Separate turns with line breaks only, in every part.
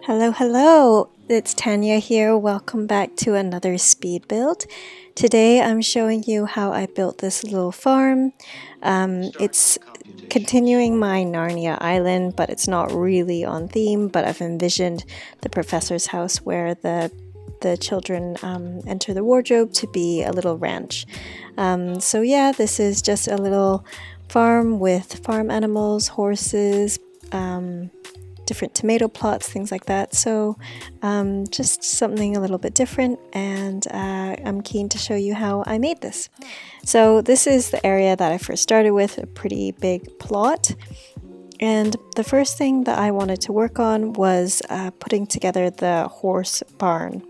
Hello, hello! It's Tanya here. Welcome back to another speed build. Today I'm showing you how I built this little farm. It's continuing my Narnia island, but it's not really on theme, but I've envisioned the professor's house where the children enter the wardrobe to be a little ranch. So yeah, this is just a little farm with farm animals, horses, different tomato plots, things like that. So just something a little bit different, and I'm keen to show you how I made this. So this is the area that I first started with, a pretty big plot. And the first thing that I wanted to work on was putting together the horse barn.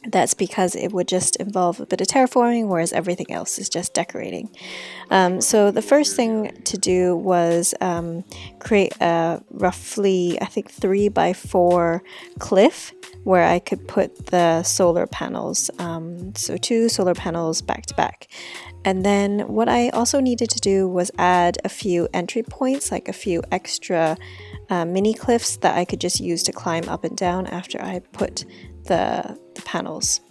That's because it would just involve a bit of terraforming, whereas everything else is just decorating. So the first thing to do was create a roughly, I think, 3x4 cliff where I could put the solar panels. So 2 solar panels back to back. And then what I also needed to do was add a few entry points, like a few extra mini cliffs that I could just use to climb up and down after I put the panels.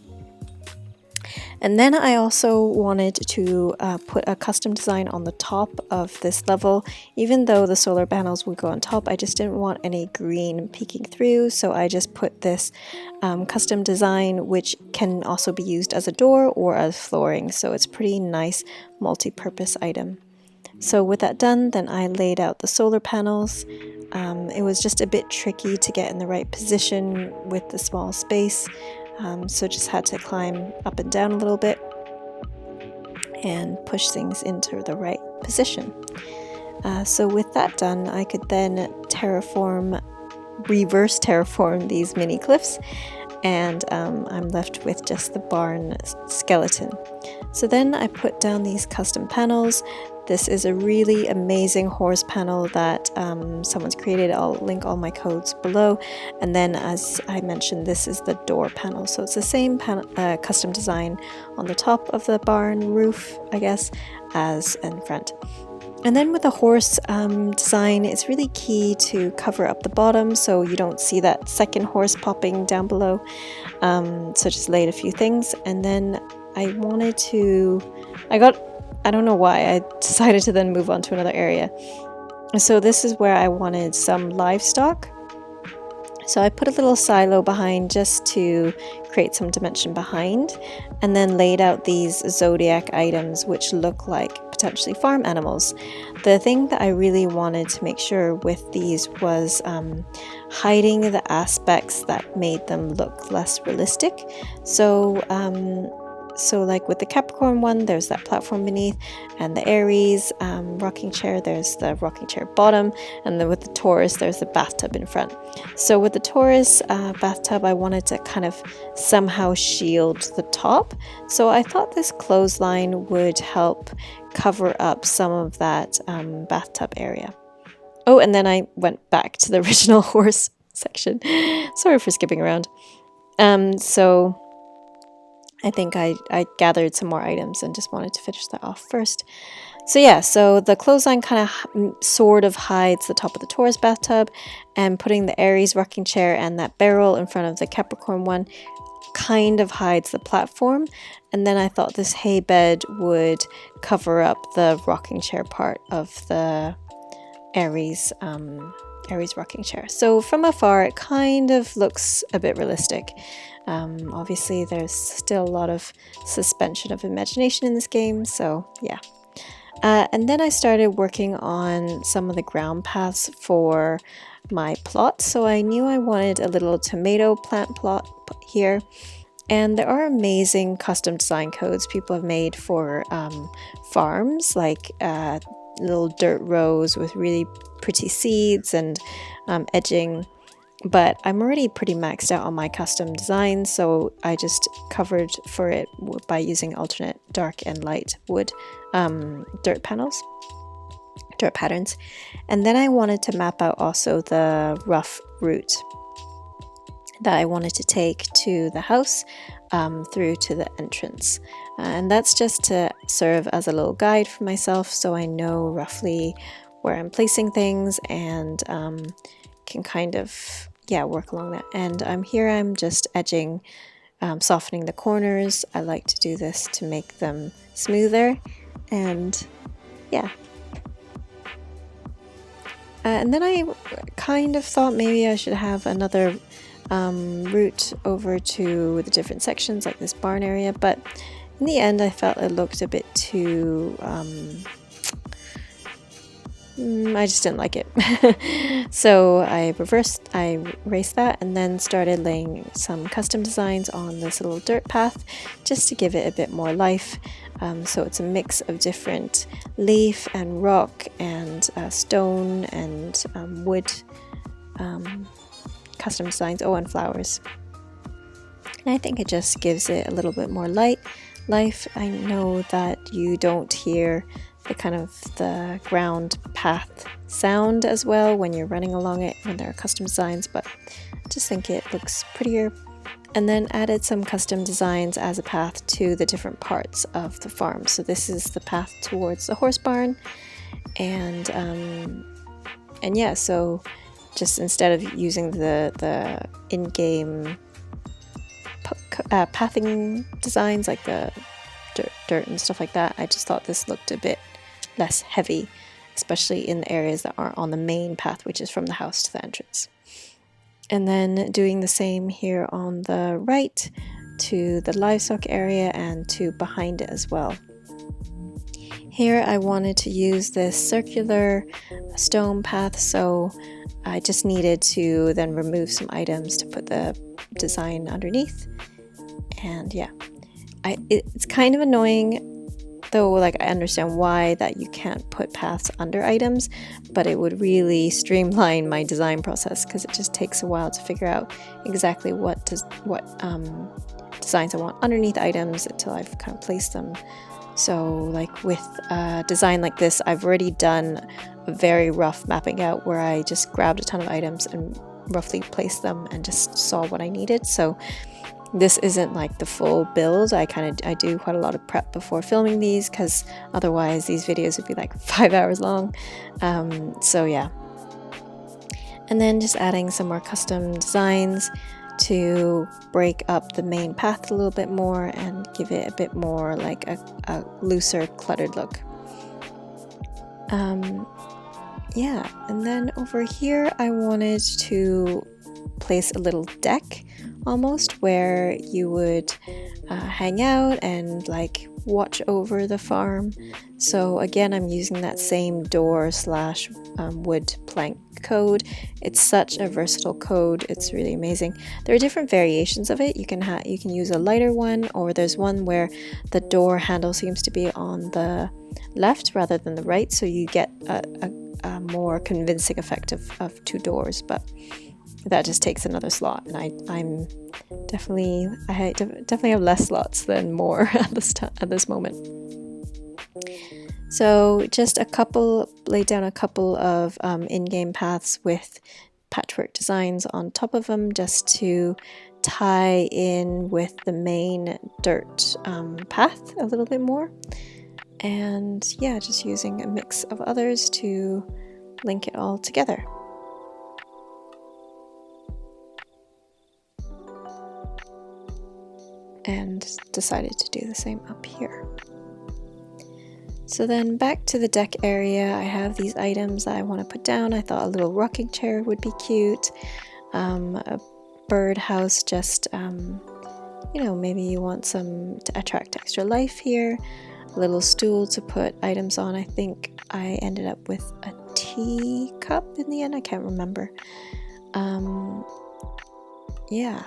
And then I also wanted to put a custom design on the top of this level. Even though the solar panels would go on top, I just didn't want any green peeking through, so I just put this custom design, which can also be used as a door or as flooring, so it's a pretty nice multi-purpose item. So with that done, then I laid out the solar panels. It was just a bit tricky to get in the right position with the small space, so just had to climb up and down a little bit and push things into the right position. So with that done, I could then reverse terraform these mini cliffs, and I'm left with just the barn skeleton. So then I put down these custom panels. This is a really amazing horse panel that someone's created. I'll link all my codes below. And then, as I mentioned, this is the door panel. So it's the same custom design on the top of the barn roof, I guess, as in front. And then with the horse design, it's really key to cover up the bottom so you don't see that second horse popping down below. So just laid a few things, and then I don't know why, I decided to then move on to another area. So this is where I wanted some livestock. So I put a little silo behind just to create some dimension behind, and then laid out these zodiac items which look like potentially farm animals. The thing that I really wanted to make sure with these was hiding the aspects that made them look less realistic. So like with the Capricorn one, there's that platform beneath, and the Aries rocking chair, there's the rocking chair bottom, and then with the Taurus, there's the bathtub in front. So with the Taurus bathtub, I wanted to kind of somehow shield the top. So I thought this clothesline would help cover up some of that bathtub area. Oh, and then I went back to the original horse section. Sorry for skipping around. So I think I gathered some more items and just wanted to finish that off first. So yeah, so the clothesline kind of sort of hides the top of the Taurus bathtub, and putting the Aries rocking chair and that barrel in front of the Capricorn one kind of hides the platform. And then I thought this hay bed would cover up the rocking chair part of the Aries rocking chair. So from afar, it kind of looks a bit realistic. Obviously, there's still a lot of suspension of imagination in this game, so yeah. And then I started working on some of the ground paths for my plot. So I knew I wanted a little tomato plant plot here. And there are amazing custom design codes people have made for farms, like little dirt rows with really pretty seeds and edging. But I'm already pretty maxed out on my custom design, so I just covered for it by using alternate dark and light wood dirt patterns. And then I wanted to map out also the rough route that I wanted to take to the house through to the entrance. And that's just to serve as a little guide for myself, so I know roughly where I'm placing things and can kind of yeah, work along that. And here I'm just edging, softening the corners. I like to do this to make them smoother, and yeah. And then I kind of thought maybe I should have another route over to the different sections, like this barn area, but in the end I felt it looked a bit too I just didn't like it. So I erased that and then started laying some custom designs on this little dirt path just to give it a bit more life. So it's a mix of different leaf and rock and stone and wood custom designs, and flowers. And I think it just gives it a little bit more life. I know that you don't hear the kind of the ground path sound as well when you're running along it when there are custom designs, but I just think it looks prettier. And then added some custom designs as a path to the different parts of the farm. So this is the path towards the horse barn, and yeah, so just instead of using the in-game pathing designs like the dirt and stuff like that, I just thought this looked a bit less heavy, especially in the areas that aren't on the main path, which is from the house to the entrance. And then doing the same here on the right to the livestock area and to behind it as well. Here I wanted to use this circular stone path, so I just needed to then remove some items to put the design underneath. And yeah, it's kind of annoying though, like I understand why that you can't put paths under items, but it would really streamline my design process because it just takes a while to figure out exactly what designs I want underneath items until I've kind of placed them. So like with a design like this, I've already done a very rough mapping out where I just grabbed a ton of items and roughly placed them and just saw what I needed. So this isn't like the full build. I do quite a lot of prep before filming these because otherwise these videos would be like 5 hours long. So yeah. And then just adding some more custom designs to break up the main path a little bit more and give it a bit more like a looser, cluttered look. Yeah, and then over here I wanted to place a little deck almost where you would hang out and like watch over the farm. So again, I'm using that same door / wood plank code. It's such a versatile code. It's really amazing. There are different variations of it. You can use a lighter one, or there's one where the door handle seems to be on the left rather than the right, so you get a more convincing effect of two doors, but that just takes another slot, and I definitely have less slots than more at this moment. So just laid down a couple of in-game paths with patchwork designs on top of them just to tie in with the main dirt path a little bit more. And yeah, just using a mix of others to link it all together. And decided to do the same up here. So then back to the deck area, I have these items that I want to put down. I thought a little rocking chair would be cute, a bird house, just maybe you want some to attract extra life here, a little stool to put items on. I think I ended up with a teacup in the end, I can't remember. Yeah.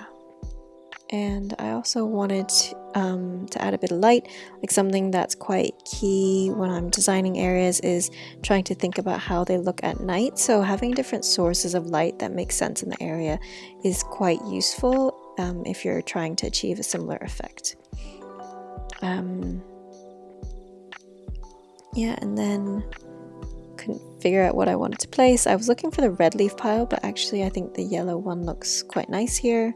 And I also wanted to add a bit of light, like something that's quite key when I'm designing areas is trying to think about how they look at night. So having different sources of light that make sense in the area is quite useful if you're trying to achieve a similar effect. Yeah, and then couldn't figure out what I wanted to place. I was looking for the red leaf pile, but actually I think the yellow one looks quite nice here.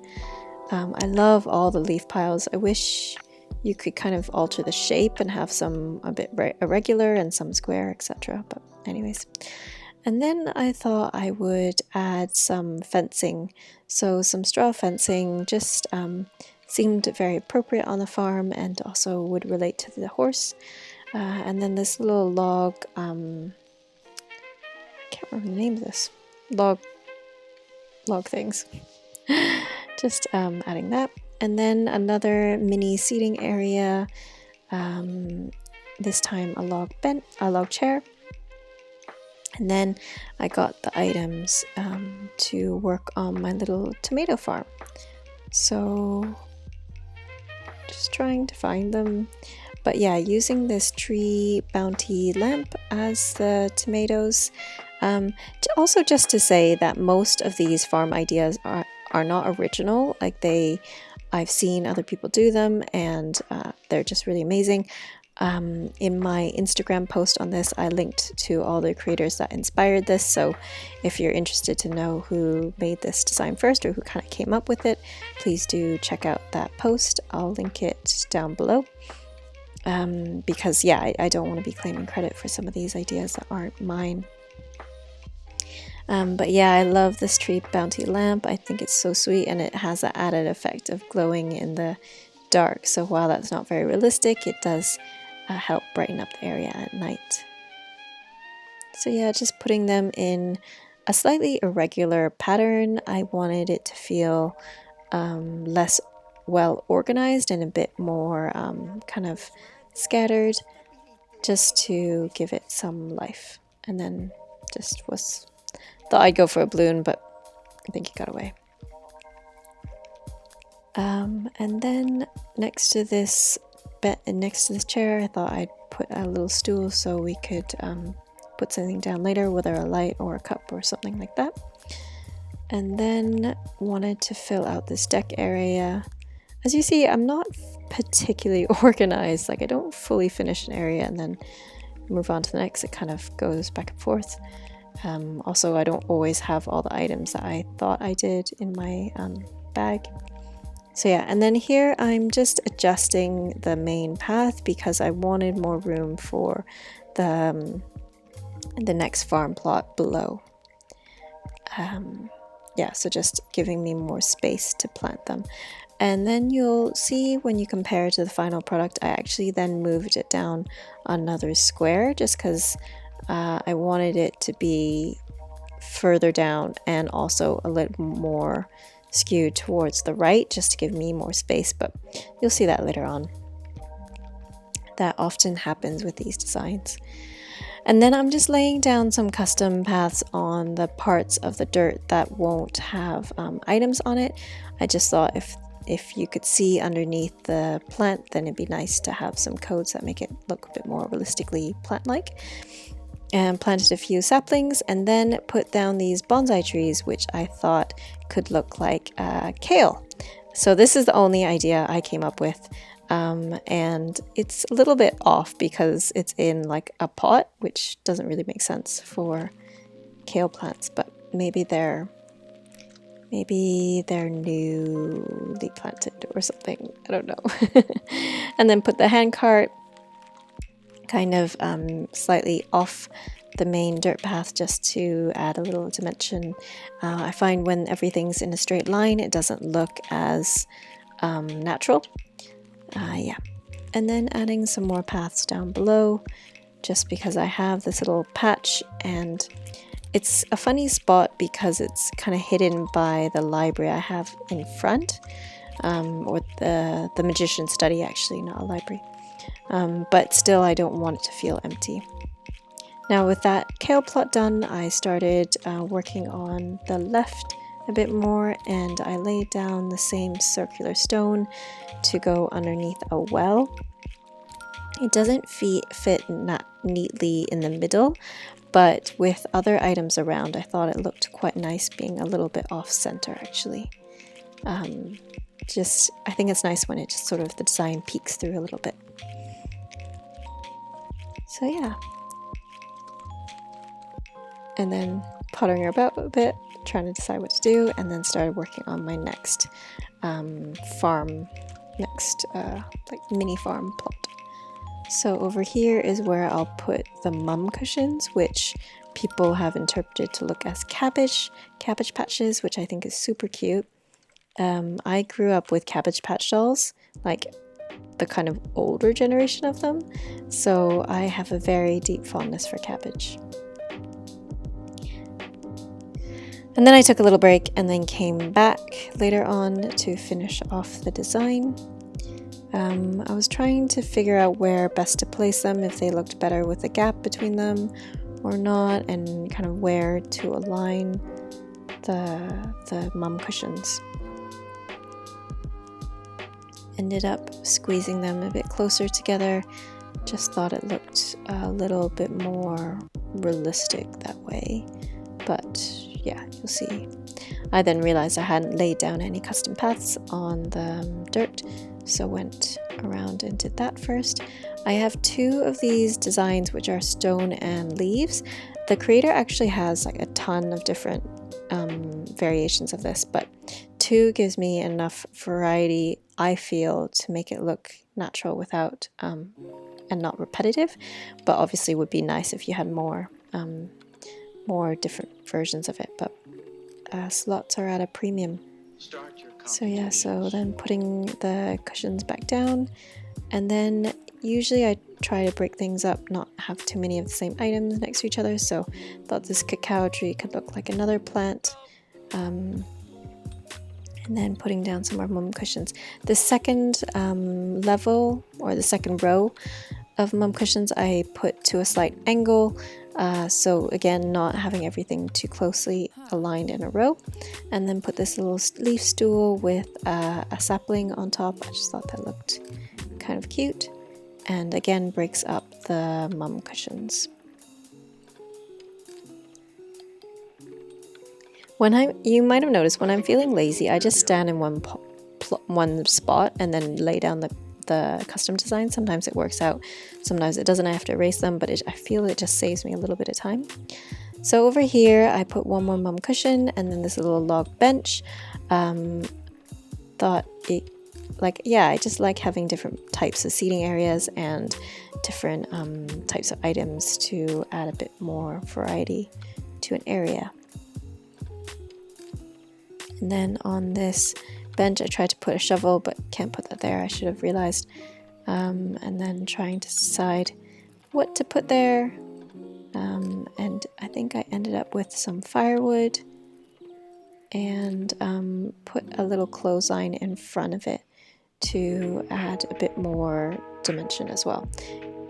I love all the leaf piles. I wish you could kind of alter the shape and have some a bit irregular and some square, etc. But anyways, And then I thought I would add some fencing. So some straw fencing just seemed very appropriate on the farm and also would relate to the horse. And then this little log, can't remember the name of this, log things. Just adding that. And then another mini seating area, this time a log chair. And then I got the items to work on my little tomato farm. So just trying to find them. But yeah, using this tree bounty lamp as the tomatoes. Also just to say that most of these farm ideas are not original. Like I've seen other people do them and they're just really amazing. In my Instagram post on this, I linked to all the creators that inspired this. So if you're interested to know who made this design first or who kind of came up with it, please do check out that post. I'll link it down below. Because yeah, I don't want to be claiming credit for some of these ideas that aren't mine. But yeah, I love this tree bounty lamp. I think it's so sweet and it has that added effect of glowing in the dark. So while that's not very realistic, it does help brighten up the area at night. So yeah, just putting them in a slightly irregular pattern. I wanted it to feel less well organized and a bit more kind of scattered, just to give it some life. And then just thought I'd go for a balloon, but I think he got away. And then next to this chair, I thought I'd put a little stool so we could put something down later, whether a light or a cup or something like that. And then wanted to fill out this deck area. As you see, I'm not particularly organized. Like I don't fully finish an area and then move on to the next. It kind of goes back and forth. Also, I don't always have all the items that I thought I did in my bag. So yeah, and then here I'm just adjusting the main path because I wanted more room for the next farm plot below. Yeah, so just giving me more space to plant them. And then you'll see when you compare it to the final product, I actually then moved it down another square just because I wanted it to be further down and also a little more skewed towards the right just to give me more space, but you'll see that later on. That often happens with these designs. And then I'm just laying down some custom paths on the parts of the dirt that won't have items on it. I just thought if you could see underneath the plant, then it'd be nice to have some codes that make it look a bit more realistically plant-like. And planted a few saplings and then put down these bonsai trees, which I thought could look like kale. So this is the only idea I came up with. And it's a little bit off because it's in like a pot, which doesn't really make sense for kale plants, but maybe they're newly planted or something. I don't know. And then put the handcart kind of slightly off the main dirt path just to add a little dimension. I find when everything's in a straight line, it doesn't look as natural. Yeah, and then adding some more paths down below just because I have this little patch and it's a funny spot because it's kind of hidden by the library I have in front, or the magician's study actually, not a library. But still I don't want it to feel empty. Now with that kale plot done, I started working on the left a bit more and I laid down the same circular stone to go underneath a well. It doesn't fit neatly in the middle, but with other items around I thought it looked quite nice being a little bit off center actually. I think it's nice when it just sort of the design peeks through a little bit. So yeah. And then pottering about a bit, trying to decide what to do, and then started working on my next mini farm plot. So over here is where I'll put the mum cushions, which people have interpreted to look as cabbage patches, which I think is super cute. I grew up with Cabbage Patch dolls, like the kind of older generation of them, so I have a very deep fondness for cabbage. And then I took a little break and then came back later on to finish off the design. I was trying to figure out where best to place them, if they looked better with a gap between them or not, and kind of where to align the mum cushions. Ended up squeezing them a bit closer together. Just thought it looked a little bit more realistic that way, but yeah, you'll see. I then realized I hadn't laid down any custom paths on the dirt, so went around and did that first. I have two of these designs which are stone and leaves. The creator actually has like a ton of different variations of this, but two gives me enough variety, I feel, to make it look natural without and not repetitive, but obviously would be nice if you had more different versions of it, but slots are at a premium. So yeah, so then putting the cushions back down, and then usually I try to break things up, not have too many of the same items next to each other, so thought this cacao tree could look like another plant. And then putting down some more mum cushions. The second level, or the second row of mum cushions, I put to a slight angle, so again, not having everything too closely aligned in a row. And then put this little leaf stool with a sapling on top. I just thought that looked kind of cute, and again breaks up the mum cushions. You might have noticed when I'm feeling lazy, I just stand in one spot and then lay down the custom design. Sometimes it works out, sometimes it doesn't. I have to erase them, but I feel it just saves me a little bit of time. So over here I put one more mum cushion and then this little log bench. Thought it, like, yeah, I just like having different types of seating areas and different types of items to add a bit more variety to an area. And then on this bench I tried to put a shovel, but can't put that there, I should have realized. And then trying to decide what to put there. And I think I ended up with some firewood and put a little clothesline in front of it to add a bit more dimension as well.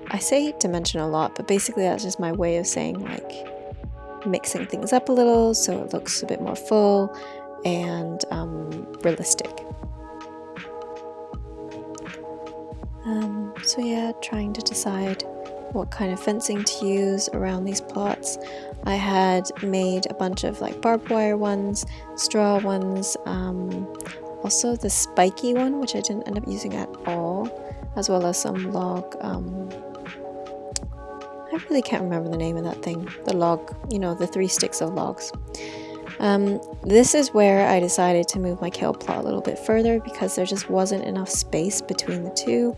I say dimension a lot, but basically that's just my way of saying, like, mixing things up a little so it looks a bit more full and realistic. So yeah, trying to decide what kind of fencing to use around these plots. I had made a bunch of like barbed wire ones, straw ones, also the spiky one, which I didn't end up using at all, as well as some log, I really can't remember the name of that thing, the log, you know, the 3 sticks of logs. This is where I decided to move my kale plot a little bit further because there just wasn't enough space between the two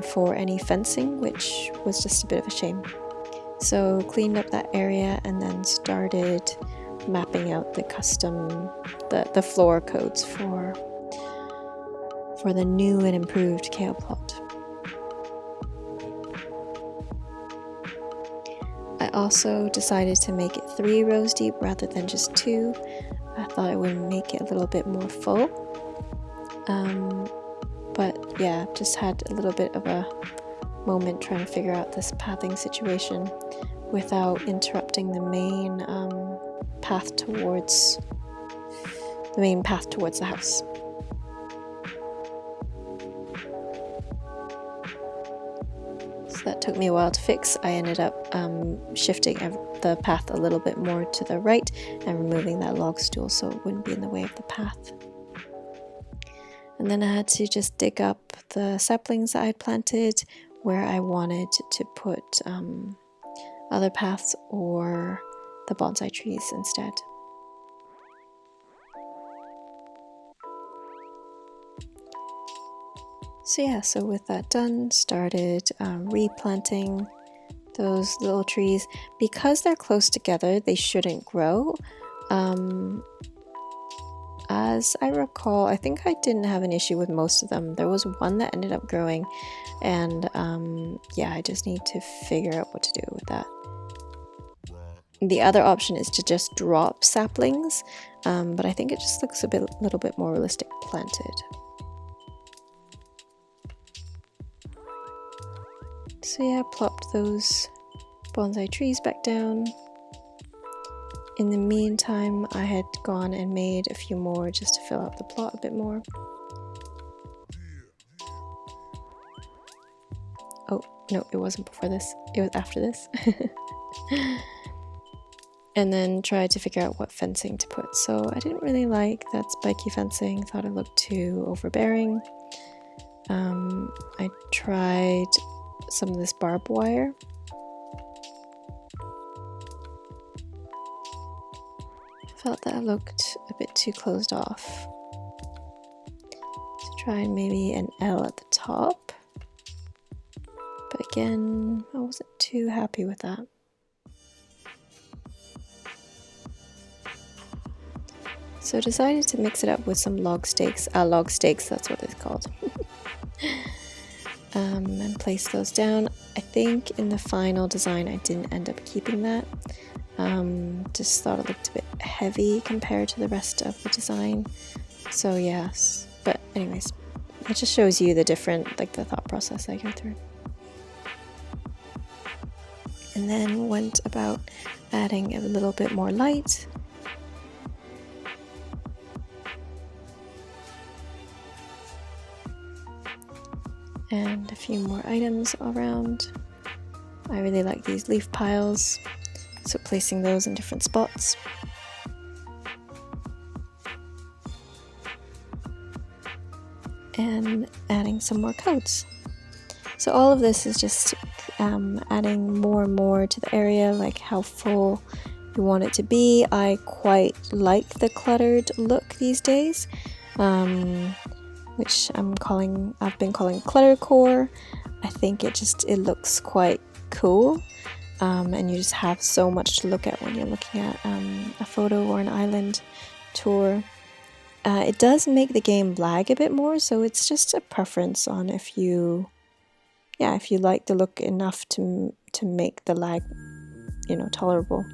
for any fencing, which was just a bit of a shame. So cleaned up that area and then started mapping out the custom, the floor codes for the new and improved kale plot. I also decided to make it 3 rows deep rather than just 2. I thought it would make it a little bit more full. But yeah, just had a little bit of a moment trying to figure out this pathing situation without interrupting the main path towards the house. So that took me a while to fix. I ended up shifting the path a little bit more to the right and removing that log stool so it wouldn't be in the way of the path. And then I had to just dig up the saplings that I'd planted where I wanted to put other paths or the bonsai trees instead. So yeah, so with that done, started replanting those little trees. Because they're close together, they shouldn't grow. As I recall, I think I didn't have an issue with most of them. There was one that ended up growing, and yeah, I just need to figure out what to do with that. The other option is to just drop saplings, but I think it just looks a little bit more realistic planted. So yeah, I plopped those bonsai trees back down. In the meantime, I had gone and made a few more just to fill out the plot a bit more. Oh, no, it wasn't before this. It was after this. And then tried to figure out what fencing to put. So I didn't really like that spiky fencing. Thought it looked too overbearing. I tried some of this barbed wire. Felt that looked a bit too closed off. So tried maybe an L at the top. But again, I wasn't too happy with that. So decided to mix it up with some log stakes, that's what it's called. And place those down. I think in the final design I didn't end up keeping that. Just thought it looked a bit heavy compared to the rest of the design. So yes, but anyways, it just shows you the different, like the thought process I go through. And then went about adding a little bit more light. And a few more items around. I really like these leaf piles, so placing those in different spots. And adding some more codes. So all of this is just adding more and more to the area, like how full you want it to be. I quite like the cluttered look these days. Which I've been calling clutter core. I think it looks quite cool, and you just have so much to look at when you're looking at a photo or an island tour. It does make the game lag a bit more, so it's just a preference on if you like the look enough to make the lag, tolerable.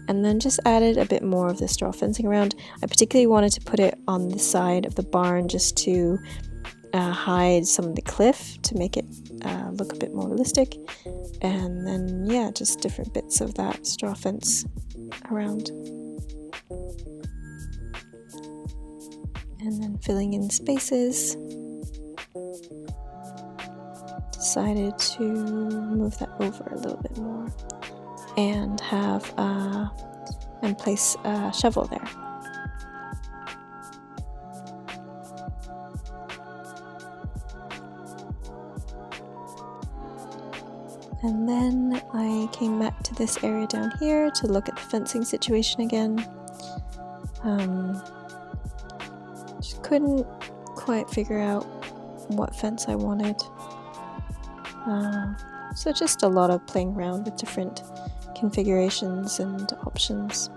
And then just added a bit more of the straw fencing around. I particularly wanted to put it on the side of the barn just to hide some of the cliff to make it look a bit more realistic. And then, yeah, just different bits of that straw fence around. And then filling in spaces. Decided to move that over a little bit more. And have and place a shovel there. And then I came back to this area down here to look at the fencing situation again. Just couldn't quite figure out what fence I wanted. So just a lot of playing around with different configurations and options.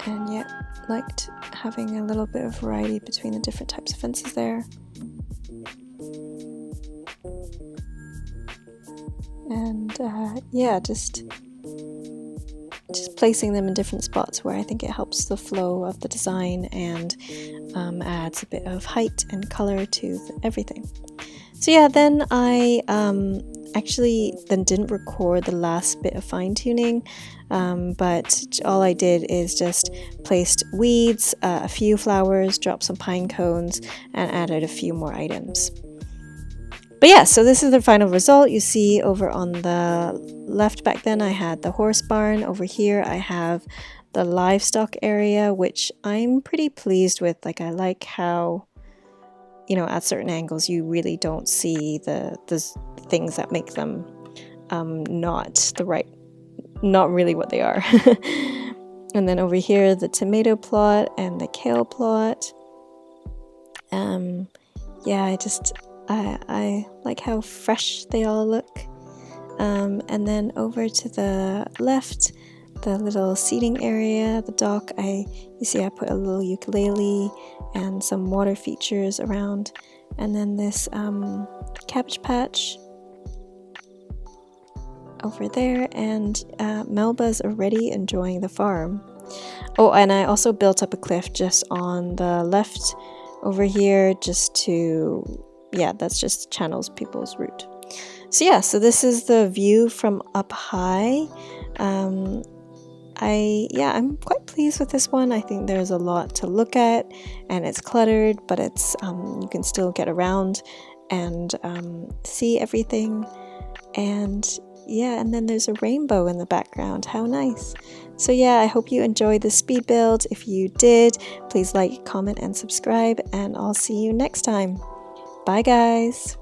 And yeah, liked having a little bit of variety between the different types of fences there. And yeah, just placing them in different spots where I think it helps the flow of the design and adds a bit of height and color to everything. So yeah, then I actually then didn't record the last bit of fine-tuning, but all I did is just placed weeds, a few flowers, dropped some pine cones, and added a few more items. But yeah, so this is the final result. You see over on the left back then I had the horse barn. Over here I have the livestock area, which I'm pretty pleased with. Like, I like how, at certain angles you really don't see the things that make them not really what they are. And then over here the tomato plot and the kale plot. Yeah, I like how fresh they all look. And then over to the left, the little seating area, the dock, you see I put a little ukulele and some water features around, and then this cabbage patch over there, and Melba's already enjoying the farm. Oh, and I also built up a cliff just on the left over here, just to, yeah, that's just channels people's route. So yeah, so this is the view from up high. I'm quite pleased with this one. I think there's a lot to look at, and it's cluttered, but it's you can still get around and see everything. And yeah, and then there's a rainbow in the background. How nice. So yeah, I hope you enjoyed the speed build. If you did, please like, comment, and subscribe, and I'll see you next time. Bye guys.